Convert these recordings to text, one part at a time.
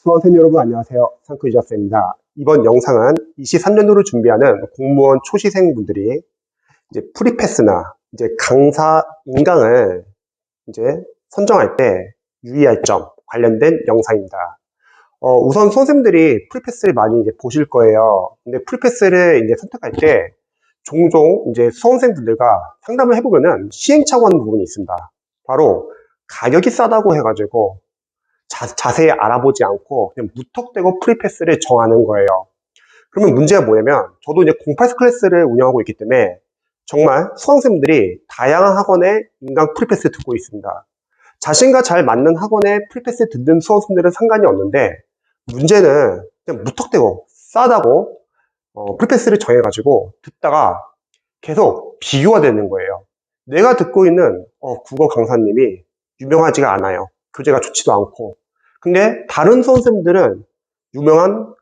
수험생 여러분 안녕하세요. 상크유저쌤입니다. 이번 영상은 23년도를 준비하는 공무원 초시생분들이 이제 프리패스나 이제 강사 인강을 이제 선정할 때 유의할 점 관련된 영상입니다. 우선 수험생들이 프리패스를 많이 이제 보실 거예요. 근데 프리패스를 이제 선택할 때 종종 이제 수험생분들과 상담을 해보면은 시행착오 하는 부분이 있습니다. 바로 가격이 싸다고 해가지고 자세히 알아보지 않고 그냥 무턱대고 프리패스를 정하는 거예요. 그러면 문제가 뭐냐면 저도 이제 08 클래스를 운영하고 있기 때문에 정말 수강생들이 다양한 학원의 인강 프리패스 듣고 있습니다. 자신과 잘 맞는 학원의 프리패스 듣는 수험생들은 상관이 없는데 문제는 그냥 무턱대고 싸다고 프리패스를 정해가지고 듣다가 계속 비교가 되는 거예요. 내가 듣고 있는 국어 강사님이 유명하지가 않아요. 교재가 좋지도 않고. 근데 다른 수험생들은 유명한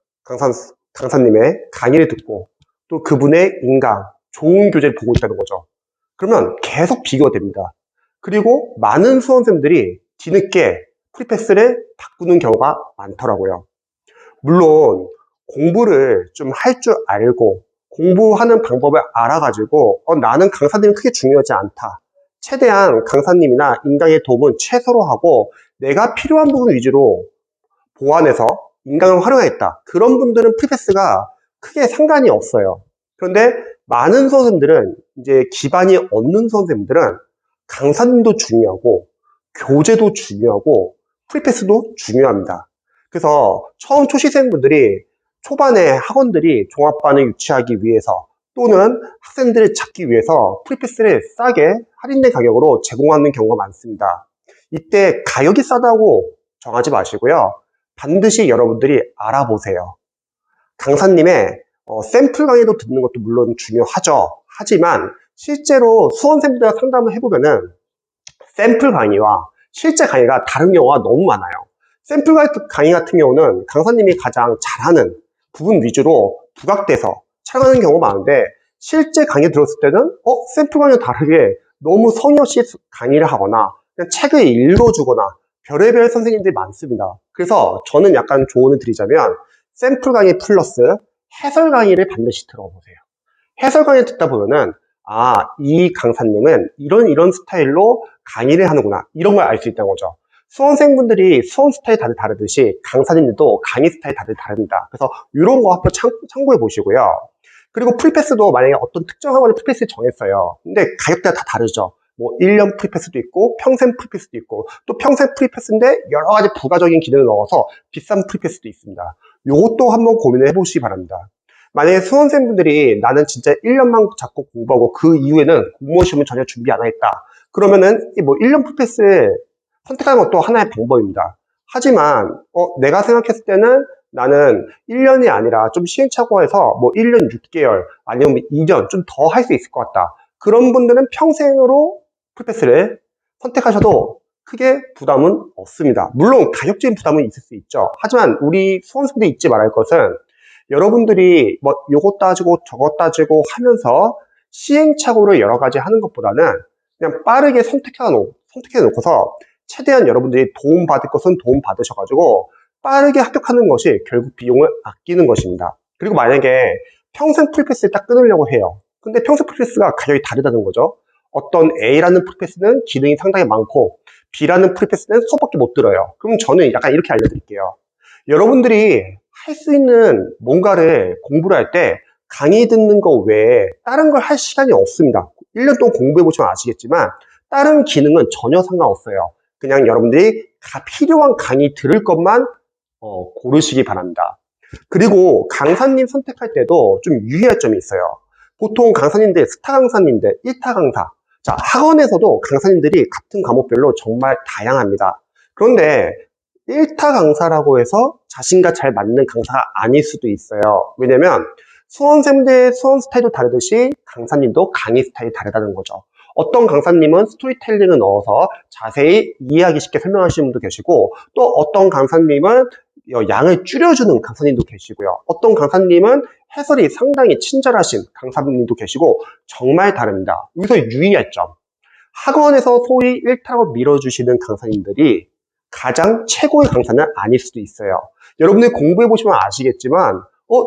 강사님의 강의를 듣고 또 그분의 인강, 좋은 교재를 보고 있다는 거죠. 그러면 계속 비교가 됩니다. 그리고 많은 수험생들이 뒤늦게 프리패스를 바꾸는 경우가 많더라고요. 물론 공부를 좀 할 줄 알고 공부하는 방법을 알아가지고 나는 강사님이 크게 중요하지 않다. 최대한 강사님이나 인강의 도움은 최소로 하고 내가 필요한 부분 위주로 보완해서 인강을 활용하겠다. 그런 분들은 프리패스가 크게 상관이 없어요. 그런데 많은 수험생들은 이제 기반이 없는 수험생들은 강사님도 중요하고 교재도 중요하고 프리패스도 중요합니다. 그래서 처음 초시생분들이 초반에 학원들이 종합반을 유치하기 위해서 또는 학생들을 잡기 위해서 프리패스를 싸게 할인된 가격으로 제공하는 경우가 많습니다. 이때 가격이 싸다고 정하지 마시고요. 반드시 여러분들이 알아보세요. 강사님의 샘플 강의도 듣는 것도 물론 중요하죠. 하지만 실제로 수험생들과 상담을 해보면은 샘플 강의와 실제 강의가 다른 경우가 너무 많아요. 샘플 강의 같은 경우는 강사님이 가장 잘하는 부분 위주로 부각돼서 촬영하는 경우가 많은데 실제 강의 들었을 때는 샘플 강의와 다르게 너무 성의 없이 강의를 하거나 그냥 책을 읽어주거나 별의별 선생님들이 많습니다. 그래서 저는 약간 조언을 드리자면 샘플 강의 플러스 해설 강의를 반드시 들어보세요. 해설 강의 듣다 보면은 이 강사님은 이런 스타일로 강의를 하는구나 이런 걸 알 수 있다는 거죠. 수험생분들이 수험 스타일이 다들 다르듯이 강사님들도 강의 스타일이 다들 다릅니다. 그래서 이런 거 한번 참고해 보시고요. 그리고 프리패스도 만약에 어떤 특정 학원의 프리패스를 정했어요. 근데 가격대가 다 다르죠. 뭐 1년 프리패스도 있고 평생 프리패스도 있고 또 평생 프리패스인데 여러 가지 부가적인 기능을 넣어서 비싼 프리패스도 있습니다. 이것도 한번 고민을 해보시기 바랍니다. 만약에 수험생분들이 나는 진짜 1년만 잡고 공부하고 그 이후에는 공무원 시험은 전혀 준비 안 하겠다. 그러면은 뭐 1년 프리패스 선택하는 것도 하나의 방법입니다. 하지만 내가 생각했을 때는 나는 1년이 아니라 좀 시행착오해서 뭐 1년 6개월 아니면 2년 좀 더 할 수 있을 것 같다. 그런 분들은 평생으로 프리패스를 선택하셔도 크게 부담은 없습니다. 물론 가격적인 부담은 있을 수 있죠. 하지만 우리 수험생들이 잊지 말아야 할 것은 여러분들이 뭐 요것 따지고 저것 따지고 하면서 시행착오를 여러 가지 하는 것보다는 그냥 빠르게 선택해 놓고서 최대한 여러분들이 도움받을 것은 도움 받으셔가지고 빠르게 합격하는 것이 결국 비용을 아끼는 것입니다. 그리고 만약에 평생 프리패스를 딱 끊으려고 해요. 근데 평생 프리패스가 가격이 다르다는 거죠. 어떤 A라는 프리패스는 기능이 상당히 많고 B라는 프리패스는 수업밖에 못 들어요. 그럼 저는 약간 이렇게 알려드릴게요. 여러분들이 할 수 있는 뭔가를 공부를 할 때 강의 듣는 거 외에 다른 걸 할 시간이 없습니다. 1년 동안 공부해 보시면 아시겠지만 다른 기능은 전혀 상관없어요. 그냥 여러분들이 필요한 강의 들을 것만 고르시기 바랍니다. 그리고 강사님 선택할 때도 좀 유의할 점이 있어요. 보통 강사님들, 스타 강사님들, 1타 강사. 자, 학원에서도 강사님들이 같은 과목별로 정말 다양합니다. 그런데 1타 강사라고 해서 자신과 잘 맞는 강사가 아닐 수도 있어요. 왜냐면 수험생들의 수험 스타일도 다르듯이 강사님도 강의 스타일이 다르다는 거죠. 어떤 강사님은 스토리텔링을 넣어서 자세히 이해하기 쉽게 설명하시는 분도 계시고 또 어떤 강사님은 양을 줄여주는 강사님도 계시고요. 어떤 강사님은 해설이 상당히 친절하신 강사님도 계시고 정말 다릅니다. 여기서 유의할 점. 학원에서 소위 1타라고 밀어주시는 강사님들이 가장 최고의 강사는 아닐 수도 있어요. 여러분들 공부해보시면 아시겠지만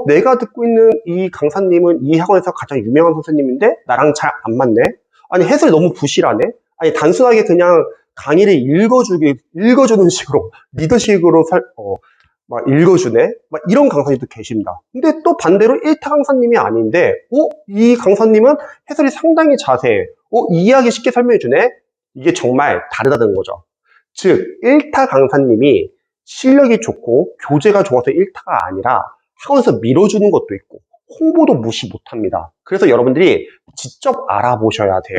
내가 듣고 있는 이 강사님은 이 학원에서 가장 유명한 선생님인데 나랑 잘 안 맞네? 아니 해설이 너무 부실하네? 아니 단순하게 그냥 강의를 읽어주는 식으로 리더식으로 막 읽어주네? 막 이런 강사님도 계십니다. 근데 또 반대로 1타 강사님이 아닌데 이 강사님은 해설이 상당히 자세해. 이해하기 쉽게 설명해주네? 이게 정말 다르다는 거죠. 즉 1타 강사님이 실력이 좋고 교재가 좋아서 1타가 아니라 학원에서 밀어주는 것도 있고 홍보도 무시 못합니다. 그래서 여러분들이 직접 알아보셔야 돼요.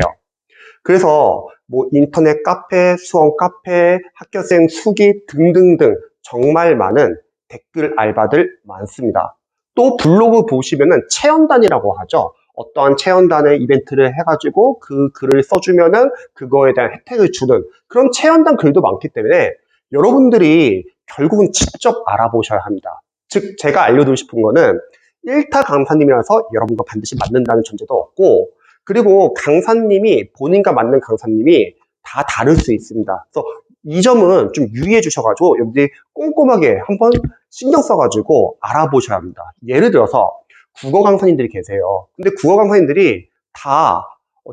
그래서 뭐 인터넷 카페, 수험 카페, 학교생 수기 등등등 정말 많은 댓글 알바들 많습니다. 또 블로그 보시면은 체험단이라고 하죠. 어떠한 체험단의 이벤트를 해가지고 그 글을 써주면은 그거에 대한 혜택을 주는 그런 체험단 글도 많기 때문에 여러분들이 결국은 직접 알아보셔야 합니다. 즉 제가 알려드리고 싶은 거는 1타 강사님이라서 여러분과 반드시 맞는다는 전제도 없고 그리고 강사님이 본인과 맞는 강사님이 다 다를 수 있습니다. 그래서 이 점은 좀 유의해 주셔가지고 여러분들이 꼼꼼하게 한번 신경 써가지고 알아보셔야 합니다. 예를 들어서 국어 강사님들이 계세요. 근데 국어 강사님들이 다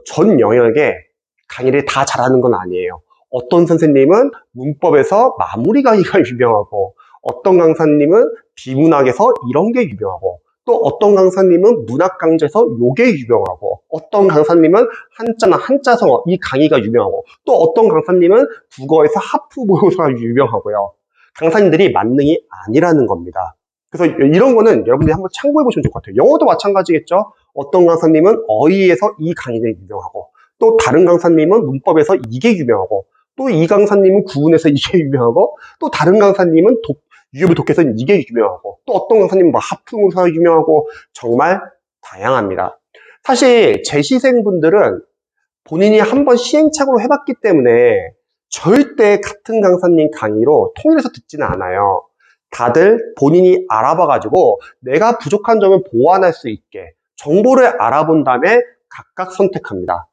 전 영역에 강의를 다 잘하는 건 아니에요. 어떤 선생님은 문법에서 마무리 강의가 유명하고 어떤 강사님은 비문학에서 이런 게 유명하고 또 어떤 강사님은 문학 강좌에서 요게 유명하고 어떤 강사님은 한자나 한자성어 이 강의가 유명하고 또 어떤 강사님은 국어에서 하프 모의고사가 유명하고요. 강사님들이 만능이 아니라는 겁니다. 그래서 이런 거는 여러분들이 한번 참고해 보시면 좋을 것 같아요. 영어도 마찬가지겠죠. 어떤 강사님은 어휘에서 이 강의가 유명하고 또 다른 강사님은 문법에서 이게 유명하고 또 이 강사님은 구문에서 이게 유명하고 또 다른 강사님은 유협을 독해서 이게 유명하고 또 어떤 강사님은 하프모사 유명하고 정말 다양합니다. 사실 제 시생분들은 본인이 한번 시행착오로 해봤기 때문에 절대 같은 강사님 강의로 통일해서 듣지는 않아요. 다들 본인이 알아봐가지고 내가 부족한 점을 보완할 수 있게 정보를 알아본 다음에 각각 선택합니다.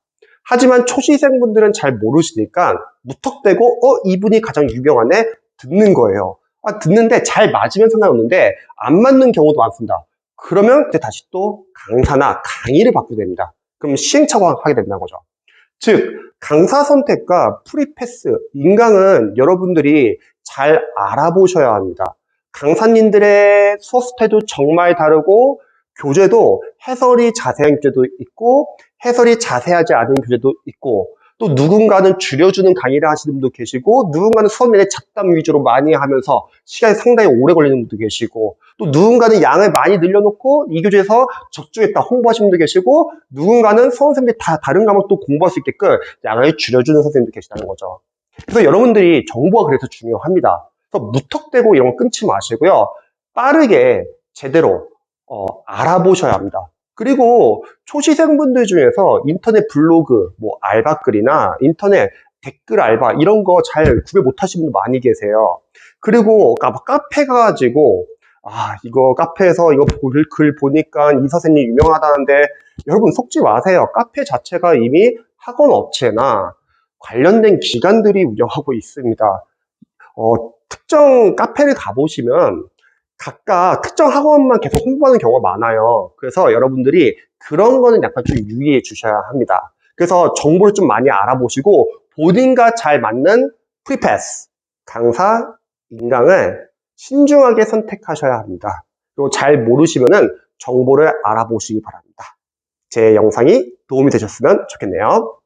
하지만 초시생분들은 잘 모르시니까 무턱대고 이분이 가장 유명하네 듣는 거예요. 듣는데 잘 맞으면 상관없는데 안 맞는 경우도 많습니다. 그러면 이제 다시 또 강사나 강의를 받게 됩니다. 그럼 시행착오하게 된다는 거죠. 즉 강사 선택과 프리패스, 인강은 여러분들이 잘 알아보셔야 합니다. 강사님들의 수업 스타일도 정말 다르고 교재도 해설이 자세한 교재도 있고 해설이 자세하지 않은 교재도 있고 또 누군가는 줄여주는 강의를 하시는 분도 계시고 누군가는 수업 내내 잡담 위주로 많이 하면서 시간이 상당히 오래 걸리는 분도 계시고 또 누군가는 양을 많이 늘려놓고 이 교재에서 적중했다 홍보하시는 분도 계시고 누군가는 수험생들이 다 다른 과목도 공부할 수 있게끔 양을 줄여주는 선생님도 계시다는 거죠. 그래서 여러분들이 정보가 그래서 중요합니다. 그래서 무턱대고 이런 거 끊지 마시고요. 빠르게 제대로 알아보셔야 합니다. 그리고 초시생분들 중에서 인터넷 블로그, 뭐 알바글이나 인터넷 댓글 알바 이런 거 잘 구별 못하시는 분들 많이 계세요. 그리고 카페 가가지고 이거 카페에서 이거 글 보니까 이 선생님 유명하다는데 여러분 속지 마세요. 카페 자체가 이미 학원 업체나 관련된 기관들이 운영하고 있습니다. 특정 카페를 가보시면 각각 특정 학원만 계속 홍보하는 경우가 많아요. 그래서 여러분들이 그런 거는 약간 좀 유의해 주셔야 합니다. 그래서 정보를 좀 많이 알아보시고 본인과 잘 맞는 프리패스, 강사, 인강을 신중하게 선택하셔야 합니다. 그리고 잘 모르시면은 정보를 알아보시기 바랍니다. 제 영상이 도움이 되셨으면 좋겠네요.